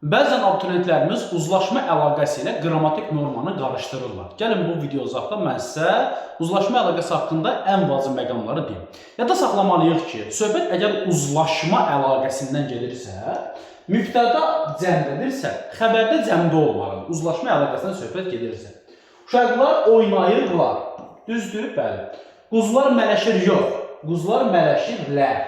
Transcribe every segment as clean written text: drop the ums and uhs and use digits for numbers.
Bəzən abituriyentlərimiz uzlaşma əlaqəsi ilə qrammatik normanı qarışdırırlar. Gəlin bu videozaqda mən sizə uzlaşma əlaqəsi haqqında ən vacib məqamları deyim. Yadda saxlamalıyıq ki, söhbət əgər uzlaşma əlaqəsindən gedirsə, mübtəda cəmdədirsə, xəbərdə cəmdə olmalıdır. Uzlaşma əlaqəsindən söhbət gedirsə. Uşaqlar oynayırlar. Düzdür? Bəli. Quzular mələşir yox. Quzular mələşirlər.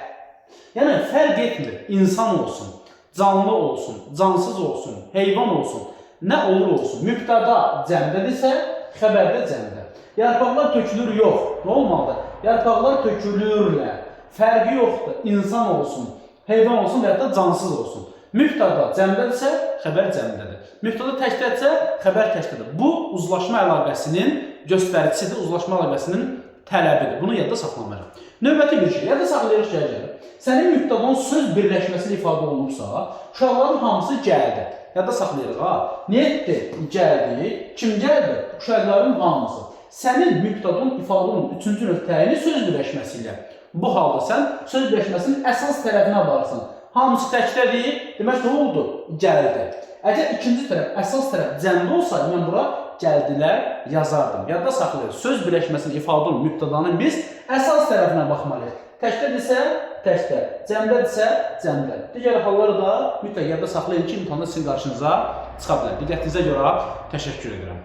Yəni fərq etmir. İnsan olsun, canlı olsun, cansız olsun, heyvan olsun, nə olur olsun. Mübtəda cəmdədirsə, xəbərdə cəmdə. Yarpaqlar tökülür yox. Nə olmalıdır? Yarpaqlar tökülürlər. Fərqi yoxdur. İnsan olsun, heyvan olsun və ya da cansız olsun. Mübtəda cəmdədirsə, xəbər cəmdədir. Mübtəda təkdədirsə, xəbər təkdədir. Bu uzlaşma əlaqəsinin göstəricisidir, uzlaşma əlaqəsinin tələbidir. Bunu yadda saxlamayırıq. Növbəti bir şey, yadda saxlayırıq gəlir. Sənin mübtədanın söz birləşməsində ifadə olunursa, uşaqların hamısı gəldi. Yadda saxlayırıq ha. Niyetdir, gəldi. Kim gəldi? Uşaqların hamısı. Sənin mübtədanın ifadə olunur. Üçüncü növ təyini söz birləşməsi ilə. Bu halda sən söz birləşməsinin əsas tərəfinə varırsan. Hamısı təkdədir, demək nə oldu? Gəldi. Əgər ikinci tərəf, əsas tərəf cəmdə olsaydı, mən bura gəldilər yazardım. Yadda saxlayırıq. Söz birləşməsinin ifadə olunur mübtədanın biz əsas tərəfinə baxmalıyıq. Təkdədirsə, təkdə. Cəmdədirsə, cəmdə. Digər halları da mütləq yadda saxlayın ki, imtahanda sizin qarşınıza çıxa bilər. Diqqətinizə görə təşəkkür edirəm.